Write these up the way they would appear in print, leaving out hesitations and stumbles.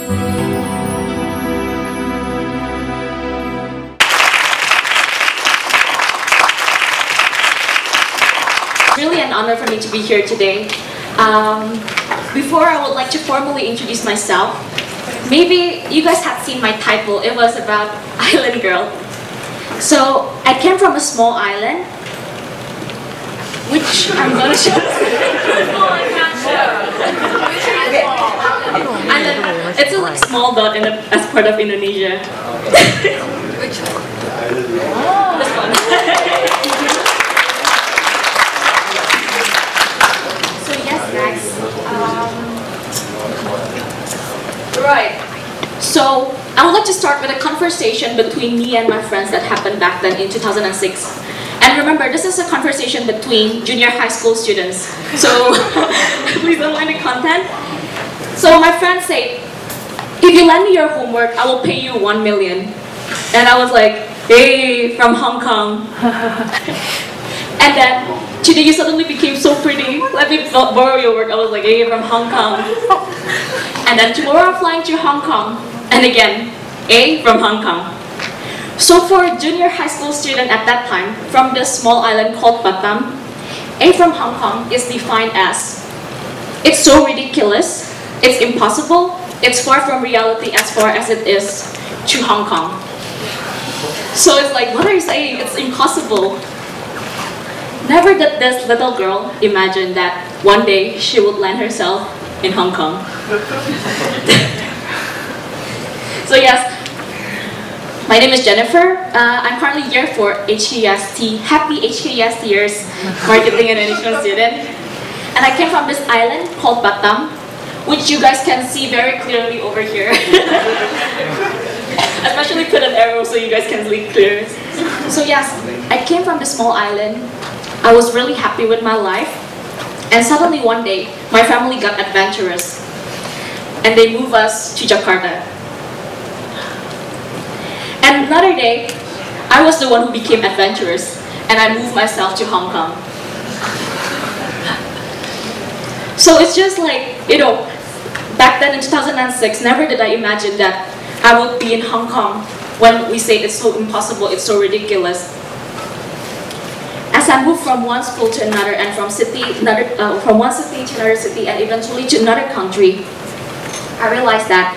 Really an honor for me to be here today. Before I would like to formally introduce myself. Maybe you guys have seen my title. It was about Island Girl. So I came from a small island, which I'm going to show. It's a small dot as part of Indonesia. Which one? This one. So yes, guys. Right. So I would like to start with a conversation between me and my friends that happened back then in 2006. And remember, this is a conversation between junior high school students. So please don't mind the content. So my friend said, if you lend me your homework, I will pay you 1 million. And I was like, hey, from Hong Kong. And then, today you suddenly became so pretty. Let me borrow your work. I was like, hey, from Hong Kong. And then tomorrow I'm flying to Hong Kong. And again, A from Hong Kong. So for a junior high school student at that time, from this small island called Batam, A from Hong Kong is defined as, it's so ridiculous, it's impossible, it's far from reality as far as it is to Hong Kong. So it's like, what are you saying? It's impossible. Never did this little girl imagine that one day she would land herself in Hong Kong. So yes, my name is Jennifer. I'm currently here for HKUST. Happy HKUST years, Marketing and International student. And I came from this island called Batam, which you guys can see very clearly over here. Especially put an arrow so you guys can see clear. So yes, I came from this small island. I was really happy with my life. And suddenly one day, my family got adventurous. And they moved us to Jakarta. And another day, I was the one who became adventurous, and I moved myself to Hong Kong. So it's just like, you know, back then in 2006, never did I imagine that I would be in Hong Kong when we say it's so impossible, it's so ridiculous. As I moved from one school to another, and from one city to another city, and eventually to another country, I realized that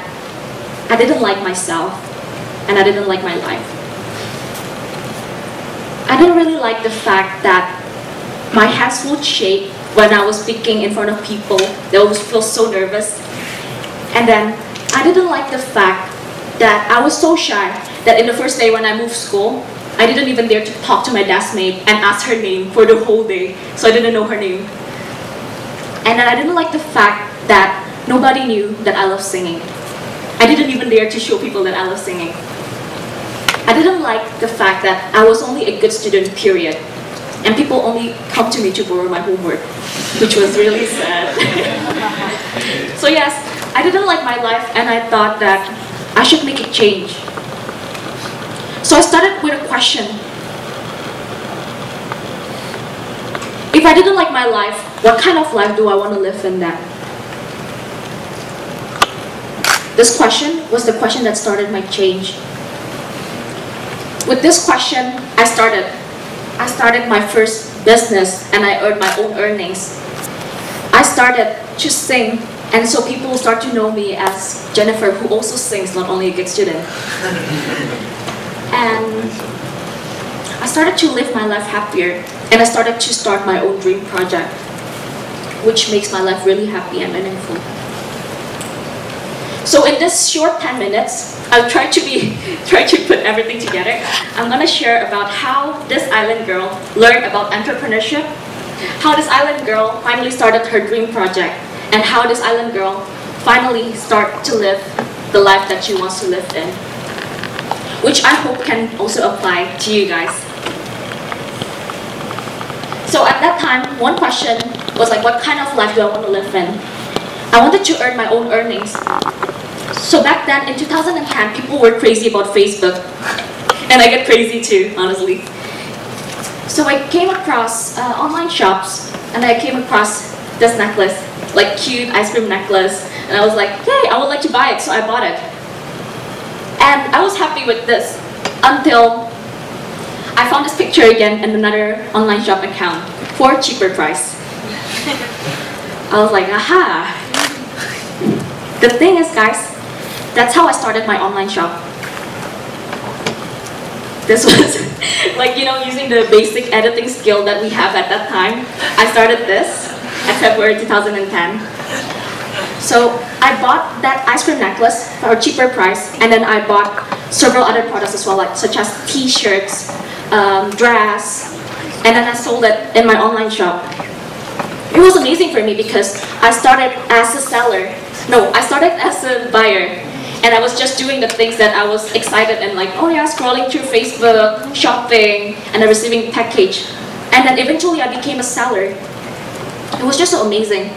I didn't like myself. And I didn't like my life. I didn't really like the fact that my hands would shake when I was speaking in front of people. They would feel so nervous. And then I didn't like the fact that I was so shy that in the first day when I moved school, I didn't even dare to talk to my deskmate and ask her name for the whole day. So I didn't know her name. And then I didn't like the fact that nobody knew that I love singing. I didn't even dare to show people that I love singing. I didn't like the fact that I was only a good student, period. And people only come to me to borrow my homework, which was really sad. So yes, I didn't like my life, and I thought that I should make a change. So I started with a question. If I didn't like my life, what kind of life do I want to live in then? This question was the question that started my change. With this question, I started my first business, and I earned my own earnings. I started to sing, and so people start to know me as Jennifer, who also sings, not only a good student. And I started to live my life happier, and I started to start my own dream project, which makes my life really happy and meaningful. So in this short 10 minutes, I'll try to put everything together. I'm gonna share about how this island girl learned about entrepreneurship, how this island girl finally started her dream project, and how this island girl finally started to live the life that she wants to live in, which I hope can also apply to you guys. So at that time, one question was like, what kind of life do I want to live in? I wanted to earn my own earnings. So back then, in 2010, people were crazy about Facebook. And I get crazy too, honestly. So I came across online shops, and I came across this necklace, like cute ice cream necklace, And I was like, hey, I would like to buy it, so I bought it. And I was happy with this until I found this picture again in another online shop account for a cheaper price. I was like, aha. The thing is, guys, that's how I started my online shop. This was like, you know, using the basic editing skill that we have at that time. I started this at February 2010. So I bought that ice cream necklace for a cheaper price, and then I bought several other products as well, like such as t-shirts, dress, and then I sold it in my online shop. It was amazing for me because I started as a seller. No, I started as a buyer. And I was just doing the things that I was excited and like, oh yeah, scrolling through Facebook, shopping, and then receiving package. And then eventually I became a seller. It was just so amazing.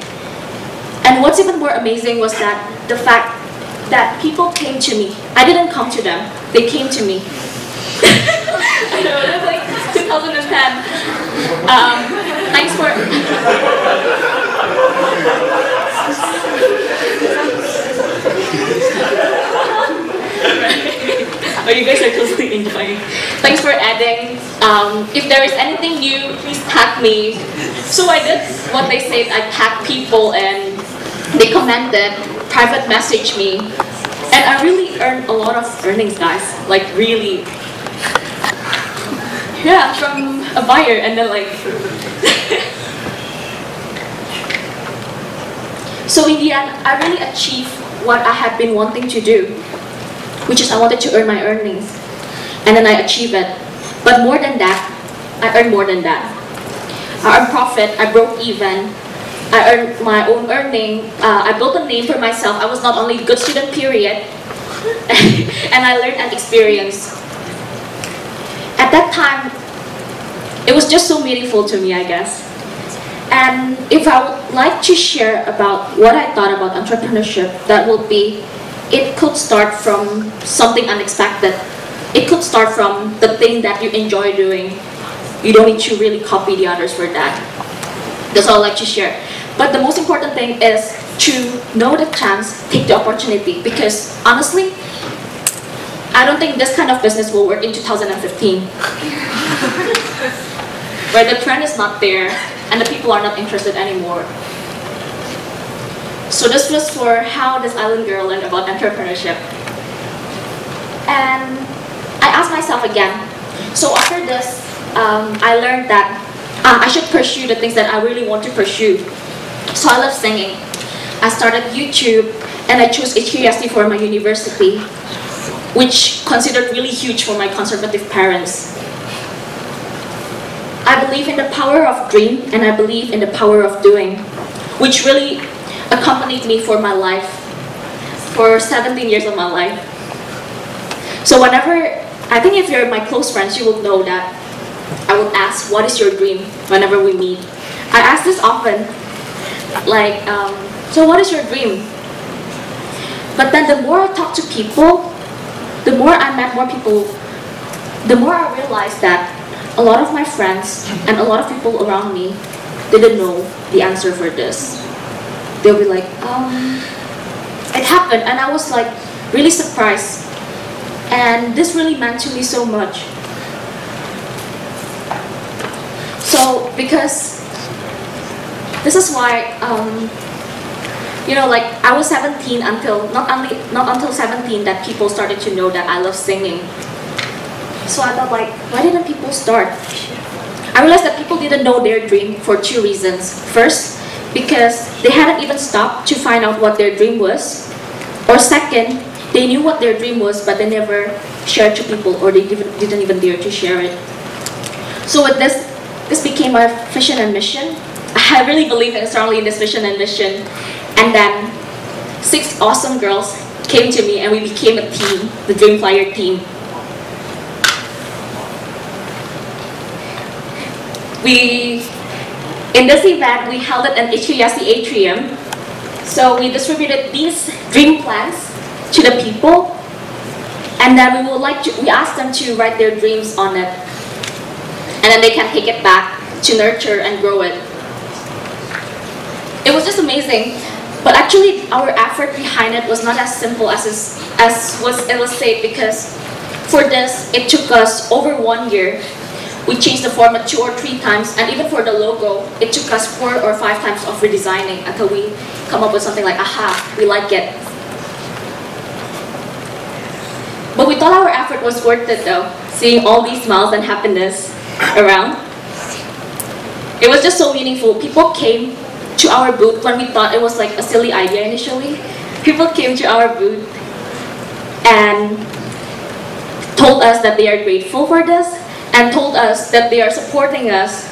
And what's even more amazing was that the fact that people came to me. I didn't come to them, they came to me. I know, that's like 2010. Thanks for... Oh, you guys are totally enjoying. Thanks for adding. If there is anything new, please tag me. So I did what they said. I tagged people and they commented, private messaged me. And I really earned a lot of earnings, guys. Like really. Yeah, from a buyer and then like... So in the end, I really achieved what I had been wanting to do, which is I wanted to earn my earnings. And then I achieved it. But more than that, I earned more than that. I earned profit, I broke even, I earned my own earning, I built a name for myself. I was not only a good student, period, and I learned and experienced. At that time, it was just so meaningful to me, I guess. And if I would like to share about what I thought about entrepreneurship, that would be, it could start from something unexpected. It could start from the thing that you enjoy doing. You don't need to really copy the others for that. That's all I'd like to share. But the most important thing is to know the chance, take the opportunity. Because honestly, I don't think this kind of business will work in 2015. Where the trend is not there and the people are not interested anymore. So this was for how this island girl learned about entrepreneurship. And I asked myself again, so after this, I learned that I should pursue the things that I really want to pursue. So I love singing. I started YouTube and I chose HKUST for my university, which considered really huge for my conservative parents. I believe in the power of dream and I believe in the power of doing, which really accompanied me for my life, for 17 years of my life. So whenever, I think if you're my close friends, you will know that I would ask, what is your dream whenever we meet? I ask this often, like, so what is your dream? But then the more I talk to people, the more I met more people, the more I realized that a lot of my friends and a lot of people around me didn't know the answer for this. They'll be like, it happened, and I was like really surprised. And this really meant to me so much. So, because this is why, you know, like I was 17 until, not until 17 that people started to know that I love singing. So I thought like, why didn't people start? I realized that people didn't know their dream for two reasons. First, because they hadn't even stopped to find out what their dream was. Or second, they knew what their dream was, but they never shared to people, or they didn't even dare to share it. So with this became my vision and mission. I really believe strongly in this vision and mission. And then 6 awesome girls came to me and we became a team, the Dream Flyer team. In this event, we held it at HKUST Atrium. So we distributed these dream plans to the people, and then we asked them to write their dreams on it, and then they can take it back to nurture and grow it. It was just amazing. But actually, our effort behind it was not as simple as was illustrated, because for this, it took us over 1 year. We changed the format 2 or 3 times, and even for the logo, it took us 4 or 5 times of redesigning until we come up with something like, aha, we like it. But we thought our effort was worth it though, seeing all these smiles and happiness around. It was just so meaningful. People came to our booth when we thought it was like a silly idea initially. People came to our booth and told us that they are grateful for this, and told us that they are supporting us,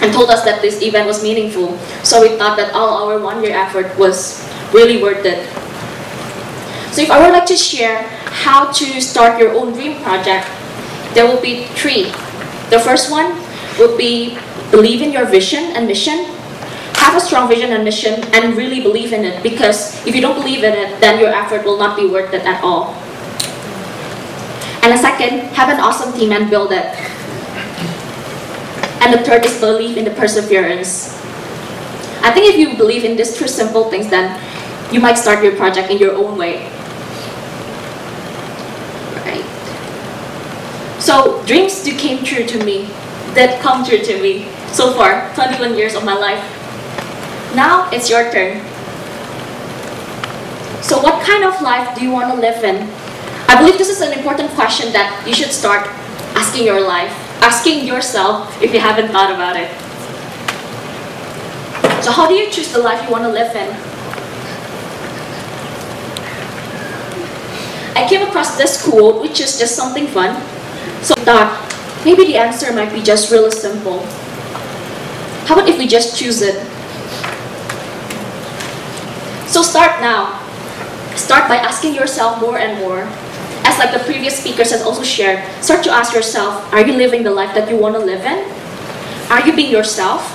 and told us that this event was meaningful. So we thought that all our 1 year effort was really worth it. So if I would like to share how to start your own dream project, there will be 3. The first one would be believe in your vision and mission. Have a strong vision and mission and really believe in it, because if you don't believe in it, then your effort will not be worth it at all. And the second, have an awesome team and build it. And the third is believe in the perseverance. I think if you believe in these 3 simple things, then you might start your project in your own way. Right. So dreams came true to me, that come true to me so far, 21 years of my life. Now it's your turn. So what kind of life do you want to live in? I believe this is an important question that you should start asking yourself if you haven't thought about it. So how do you choose the life you want to live in? I came across this quote, which is just something fun. So I thought, maybe the answer might be just really simple. How about if we just choose it? So start now. Start by asking yourself more and more. As like the previous speakers has also shared, start to ask yourself, are you living the life that you want to live in? Are you being yourself?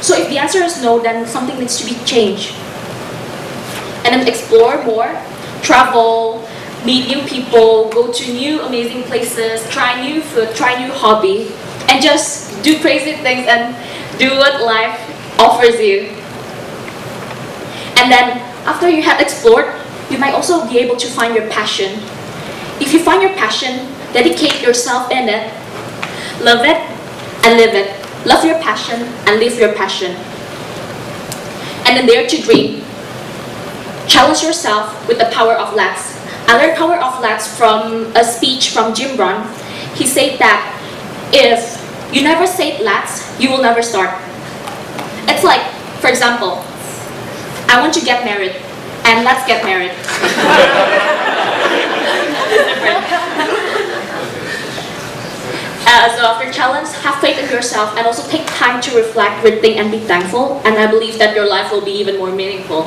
So if the answer is no, then something needs to be changed. And then explore more, travel, meet new people, go to new amazing places, try new food, try new hobby, and just do crazy things and do what life offers you. And then after you have explored, you might also be able to find your passion. If you find your passion, dedicate yourself in it, love it, and live it. Love your passion and live your passion. And then dare to dream. Challenge yourself with the power of let's. I learned power of let's from a speech from Jim Brown. He said that if you never say let's, you will never start. It's like, for example, I want to get married. And let's get married. So after challenge, have faith in yourself and also take time to reflect, rethink, and be thankful. And I believe that your life will be even more meaningful.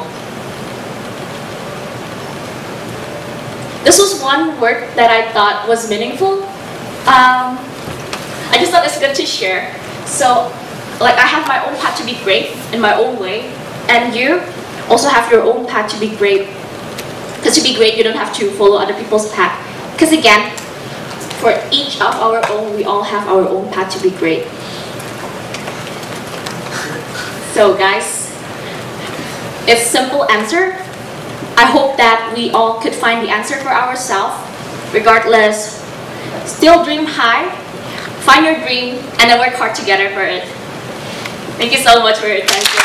This was one work that I thought was meaningful. I just thought it's good to share. So, like, I have my own path to be great in my own way, and you also have your own path to be great. Because to be great, you don't have to follow other people's path. Because again, for each of our own, we all have our own path to be great. So guys, it's a simple answer. I hope that we all could find the answer for ourselves. Regardless, still dream high, find your dream, and then work hard together for it. Thank you so much for your attention.